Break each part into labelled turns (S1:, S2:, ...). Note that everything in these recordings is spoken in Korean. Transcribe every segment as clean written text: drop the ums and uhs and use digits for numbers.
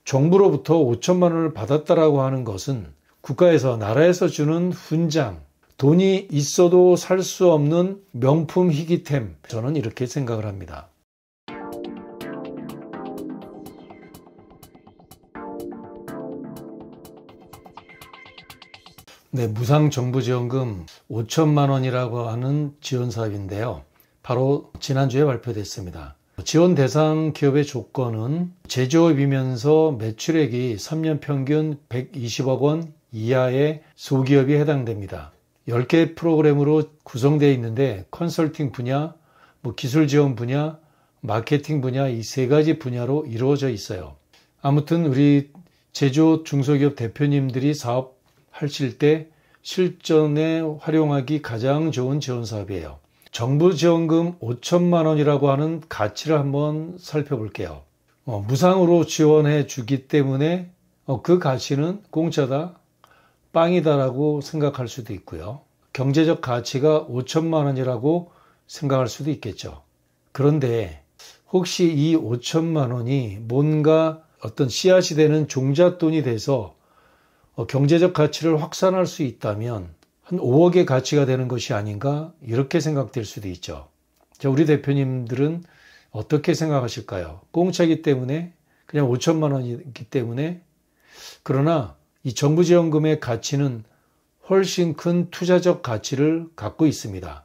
S1: 정부로부터 5천만 원을 받았다라고 하는 것은 국가에서, 나라에서 주는 훈장, 돈이 있어도 살 수 없는 명품 희귀템, 저는 이렇게 생각을 합니다. 네, 무상정부지원금 5천만 원이라고 하는 지원 사업인데요. 바로 지난주에 발표됐습니다. 지원 대상 기업의 조건은 제조업이면서 매출액이 3년 평균 120억 원 이하의 소기업이 해당됩니다. 10개 프로그램으로 구성되어 있는데 컨설팅 분야, 기술 지원 분야, 마케팅 분야, 이 세 가지 분야로 이루어져 있어요. 아무튼 우리 제조 중소기업 대표님들이 사업하실 때 실전에 활용하기 가장 좋은 지원 사업이에요. 정부 지원금 5천만 원이라고 하는 가치를 한번 살펴볼게요. 무상으로 지원해 주기 때문에 그 가치는 공짜다, 빵이다라고 생각할 수도 있고요. 경제적 가치가 5천만 원이라고 생각할 수도 있겠죠. 그런데 혹시 이 5천만 원이 뭔가 어떤 씨앗이 되는 종잣돈이 돼서 경제적 가치를 확산할 수 있다면 한 5억의 가치가 되는 것이 아닌가, 이렇게 생각될 수도 있죠. 자, 우리 대표님들은 어떻게 생각하실까요? 공짜이기 때문에, 그냥 5천만 원이기 때문에. 그러나 이 정부 지원금의 가치는 훨씬 큰 투자적 가치를 갖고 있습니다.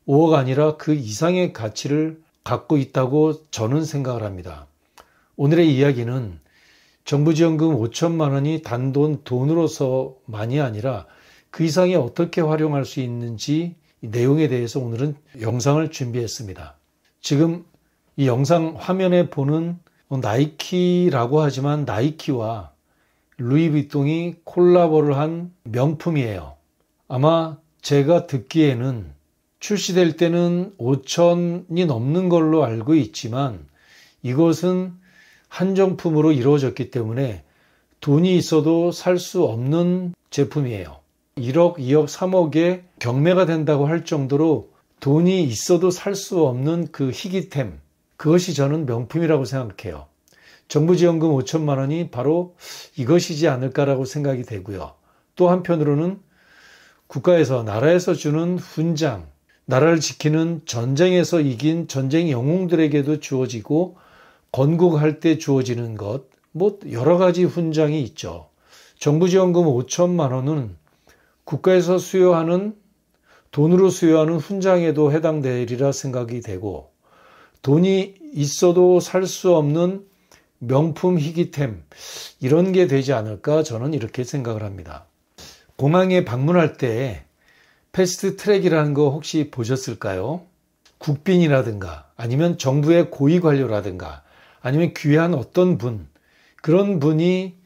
S1: 5억 아니라 그 이상의 가치를 갖고 있다고 저는 생각을 합니다. 오늘의 이야기는 정부 지원금 5천만 원이 단돈 돈으로서만이 아니라 그 이상에 어떻게 활용할 수 있는지 이 내용에 대해서 오늘은 영상을 준비했습니다. 지금 이 영상 화면에 보는 나이키라고 하지만 나이키와 루이비통이 콜라보를 한 명품이에요. 아마 제가 듣기에는 출시될 때는 5천이 넘는 걸로 알고 있지만 이것은 한정품으로 이루어졌기 때문에 돈이 있어도 살 수 없는 제품이에요. 1억, 2억, 3억에 경매가 된다고 할 정도로 돈이 있어도 살 수 없는 그 희귀템, 그것이 저는 명품이라고 생각해요. 정부 지원금 5천만 원이 바로 이것이지 않을까라고 생각이 되고요. 또 한편으로는 국가에서, 나라에서 주는 훈장, 나라를 지키는 전쟁에서 이긴 전쟁 영웅들에게도 주어지고 건국할 때 주어지는 것, 여러 가지 훈장이 있죠. 정부 지원금 5천만 원은 국가에서 수여하는, 돈으로 수여하는 훈장에도 해당되리라 생각이 되고, 돈이 있어도 살 수 없는 명품 희귀템, 이런 게 되지 않을까, 저는 이렇게 생각을 합니다. 공항에 방문할 때 패스트 트랙이라는 거 혹시 보셨을까요? 국빈이라든가 아니면 정부의 고위 관료라든가 아니면 귀한 어떤 분, 그런 분이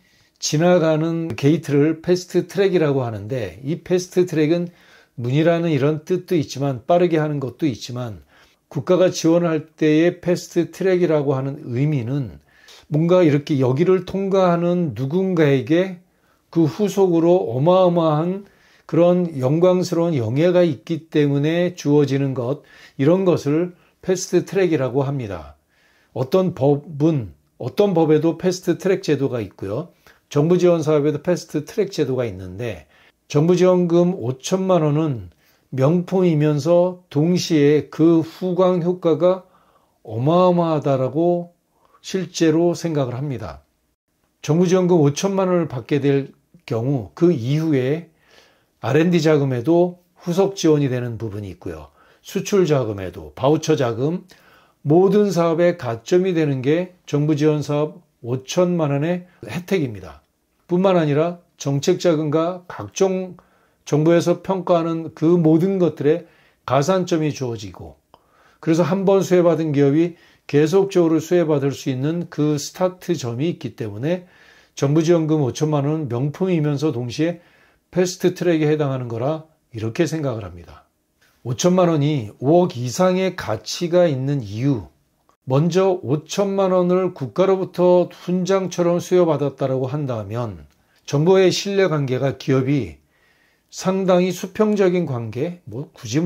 S1: 지나가는 게이트를 패스트 트랙이라고 하는데, 이 패스트 트랙은 문이라는 이런 뜻도 있지만 빠르게 하는 것도 있지만, 국가가 지원할 때의 패스트 트랙이라고 하는 의미는 뭔가 이렇게 여기를 통과하는 누군가에게 그 후속으로 어마어마한 그런 영광스러운 영예가 있기 때문에 주어지는 것, 이런 것을 패스트 트랙이라고 합니다. 어떤 법에도 패스트 트랙 제도가 있고요. 정부 지원 사업에도 패스트 트랙 제도가 있는데, 정부 지원금 5천만 원은 명품이면서 동시에 그 후광 효과가 어마어마하다라고 실제로 생각을 합니다. 정부 지원금 5천만 원을 받게 될 경우 그 이후에 R&D 자금에도 후속 지원이 되는 부분이 있고요. 수출 자금에도, 바우처 자금, 모든 사업의 가점이 되는 게 정부 지원 사업 5천만 원의 혜택입니다. 뿐만 아니라 정책 자금과 각종 정부에서 평가하는 그 모든 것들에 가산점이 주어지고, 그래서 한 번 수혜받은 기업이 계속적으로 수혜받을 수 있는 그 스타트 점이 있기 때문에 정부 지원금 5천만 원은 명품이면서 동시에 패스트 트랙에 해당하는 거라 이렇게 생각을 합니다. 5천만 원이 5억 이상의 가치가 있는 이유, 먼저 5천만 원을 국가로부터 훈장처럼 수여받았다고 한다면 정부의 신뢰관계가, 기업이 상당히 수평적인 관계, 굳이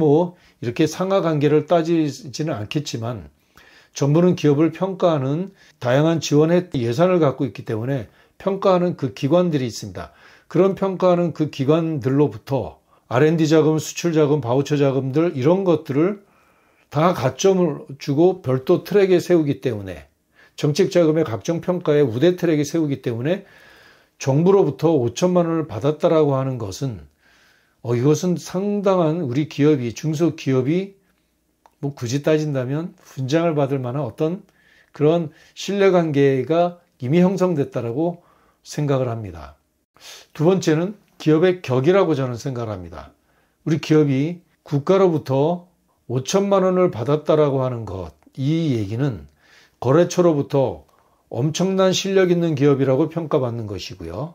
S1: 이렇게 상하 관계를 따지지는 않겠지만 정부는 기업을 평가하는 다양한 지원 예산을 갖고 있기 때문에 평가하는 그 기관들이 있습니다. 그런 평가하는 그 기관들로부터 R&D 자금, 수출 자금, 바우처 자금들 이런 것들을 다 가점을 주고 별도 트랙에 세우기 때문에 정책 자금의 각종 평가에 우대 트랙에 세우기 때문에 정부로부터 5천만 원을 받았다라고 하는 것은 이것은 상당한 우리 기업이 중소기업이 뭐 굳이 따진다면 훈장을 받을 만한 어떤 그런 신뢰관계가 이미 형성됐다라고 생각을 합니다. 두 번째는 기업의 격이라고 저는 생각을 합니다. 우리 기업이 국가로부터 5천만 원을 받았다라고 하는 것, 이 얘기는 거래처로부터 엄청난 실력 있는 기업이라고 평가받는 것이고요.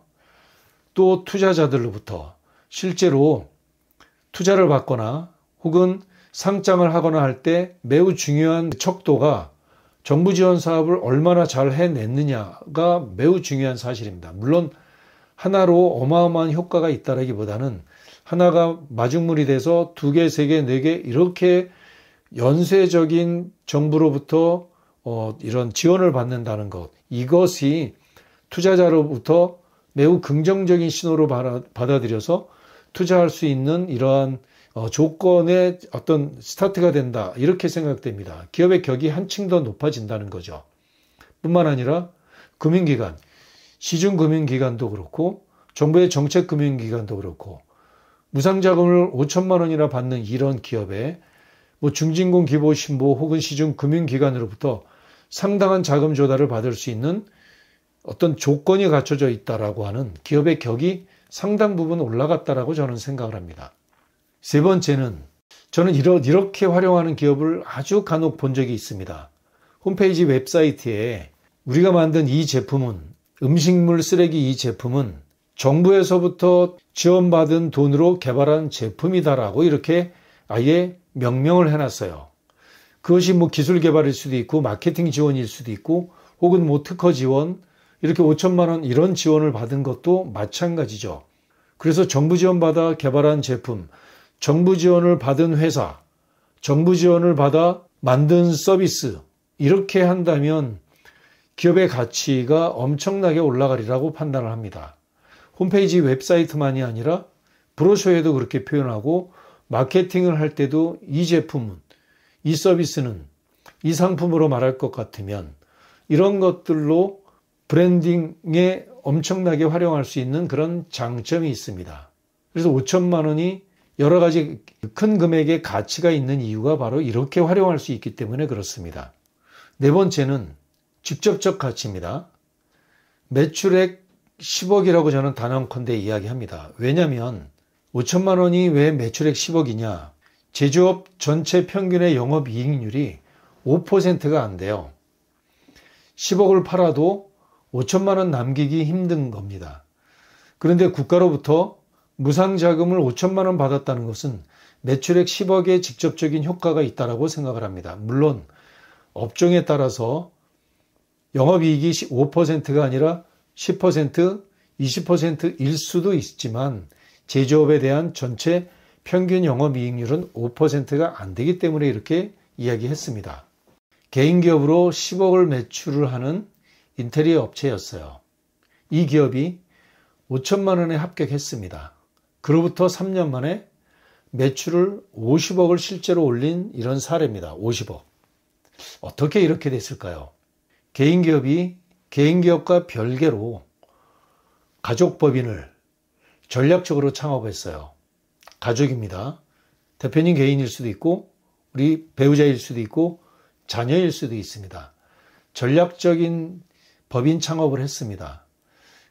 S1: 또 투자자들로부터 실제로 투자를 받거나 혹은 상장을 하거나 할 때 매우 중요한 척도가 정부 지원 사업을 얼마나 잘 해냈느냐가 매우 중요한 사실입니다. 물론 하나로 어마어마한 효과가 있다라기보다는 하나가 마중물이 돼서 2개, 3개, 4개 이렇게 연쇄적인 정부로부터 이런 지원을 받는다는 것, 이것이 투자자로부터 매우 긍정적인 신호로 받아들여서 투자할 수 있는 이러한 조건의 어떤 스타트가 된다, 이렇게 생각됩니다. 기업의 격이 한층 더 높아진다는 거죠. 뿐만 아니라 금융기관, 시중금융기관도 그렇고 정부의 정책금융기관도 그렇고 무상자금을 5천만 원이나 받는 이런 기업에 뭐 중진공 기보신보 혹은 시중금융기관으로부터 상당한 자금 조달을 받을 수 있는 어떤 조건이 갖춰져 있다라고 하는 기업의 격이 상당 부분 올라갔다라고 저는 생각을 합니다. 세 번째는 저는 이렇게 활용하는 기업을 아주 간혹 본 적이 있습니다. 홈페이지 웹사이트에 우리가 만든 이 제품은 음식물 쓰레기 이 제품은 정부에서부터 지원받은 돈으로 개발한 제품이다라고 이렇게 아예 명명을 해놨어요. 그것이 뭐 기술 개발일 수도 있고 마케팅 지원일 수도 있고 혹은 뭐 특허 지원 이렇게 5천만 원 이런 지원을 받은 것도 마찬가지죠. 그래서 정부 지원받아 개발한 제품, 정부 지원을 받은 회사, 정부 지원을 받아 만든 서비스 이렇게 한다면 기업의 가치가 엄청나게 올라가리라고 판단을 합니다. 홈페이지 웹사이트만이 아니라 브로셔에도 그렇게 표현하고 마케팅을 할 때도 이 제품은, 이 서비스는 이 상품으로 말할 것 같으면 이런 것들로 브랜딩에 엄청나게 활용할 수 있는 그런 장점이 있습니다. 그래서 5천만 원이 여러 가지 큰 금액의 가치가 있는 이유가 바로 이렇게 활용할 수 있기 때문에 그렇습니다. 네 번째는 직접적 가치입니다. 매출액 10억이라고 저는 단언컨대 이야기합니다. 왜냐하면 5천만 원이 왜 매출액 10억이냐? 제조업 전체 평균의 영업이익률이 5%가 안 돼요. 10억을 팔아도 5천만 원 남기기 힘든 겁니다. 그런데 국가로부터 무상자금을 5천만 원 받았다는 것은 매출액 10억의 직접적인 효과가 있다고 생각을 합니다. 물론 업종에 따라서 영업이익이 5%가 아니라 10%, 20%일 수도 있지만 제조업에 대한 전체 평균 영업이익률은 5%가 안 되기 때문에 이렇게 이야기했습니다. 개인기업으로 10억을 매출을 하는 인테리어 업체였어요. 이 기업이 5천만 원에 합격했습니다. 그로부터 3년 만에 매출을 50억을 실제로 올린 이런 사례입니다. 50억. 어떻게 이렇게 됐을까요? 개인기업이 개인기업과 별개로 가족법인을 전략적으로 창업했어요. 가족입니다. 대표님 개인일 수도 있고 우리 배우자일 수도 있고 자녀일 수도 있습니다. 전략적인 법인 창업을 했습니다.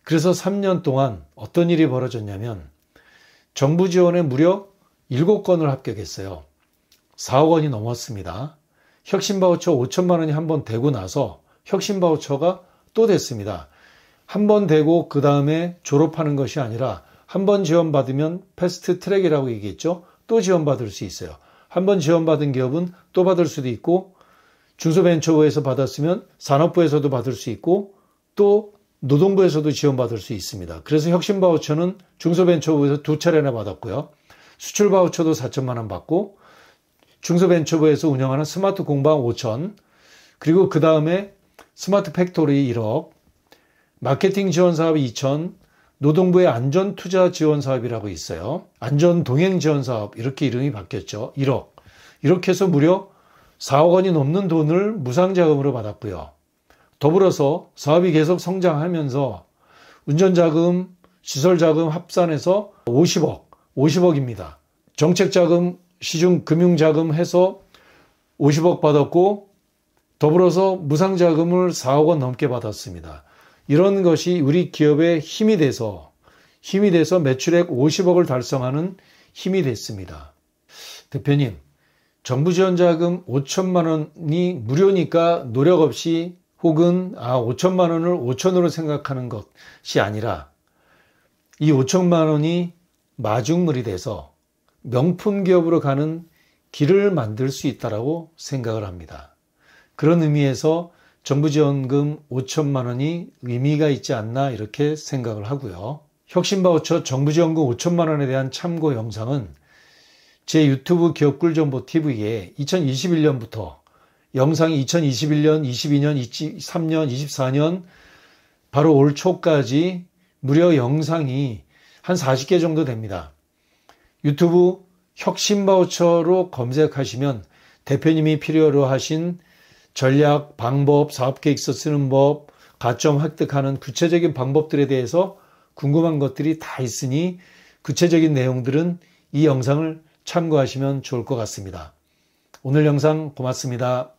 S1: 그래서 3년 동안 어떤 일이 벌어졌냐면 정부 지원에 무려 7건을 합격했어요. 4억 원이 넘었습니다. 혁신바우처 5천만 원이 한 번 되고 나서 혁신바우처가 또 됐습니다. 한 번 되고 그 다음에 졸업하는 것이 아니라 한 번 지원받으면 패스트 트랙이라고 얘기했죠. 또 지원받을 수 있어요. 한 번 지원받은 기업은 또 받을 수도 있고 중소벤처부에서 받았으면 산업부에서도 받을 수 있고 또 노동부에서도 지원받을 수 있습니다. 그래서 혁신바우처는 중소벤처부에서 2차례나 받았고요. 수출바우처도 4천만 원 받고 중소벤처부에서 운영하는 스마트 공방 5천, 그리고 그 다음에 스마트 팩토리 1억, 마케팅 지원 사업이 2천, 노동부의 안전투자 지원 사업이라고 있어요. 안전동행 지원 사업 이렇게 이름이 바뀌었죠. 1억. 이렇게 해서 무려 4억 원이 넘는 돈을 무상자금으로 받았고요. 더불어서 사업이 계속 성장하면서 운전자금, 시설자금 합산해서 50억입니다. 정책자금, 시중금융자금 해서 50억 받았고 더불어서 무상자금을 4억 원 넘게 받았습니다. 이런 것이 우리 기업의 힘이 돼서 매출액 50억을 달성하는 힘이 됐습니다. 대표님, 정부 지원자금 5천만 원이 무료니까 노력 없이 혹은 5천만 원을 5천으로 생각하는 것이 아니라 이 5천만 원이 마중물이 돼서 명품 기업으로 가는 길을 만들 수 있다고 생각을 합니다. 그런 의미에서 정부 지원금 5천만 원이 의미가 있지 않나 이렇게 생각을 하고요. 혁신바우처 정부 지원금 5천만 원에 대한 참고 영상은 제 유튜브 기업꿀정보TV에 2021년부터 영상이 2021년, 22년, 23년, 24년 바로 올 초까지 무려 영상이 한 40개 정도 됩니다. 유튜브 혁신바우처로 검색하시면 대표님이 필요로 하신 전략, 방법, 사업계획서 쓰는 법, 가점 획득하는 구체적인 방법들에 대해서 궁금한 것들이 다 있으니 구체적인 내용들은 이 영상을 참고하시면 좋을 것 같습니다. 오늘 영상 고맙습니다.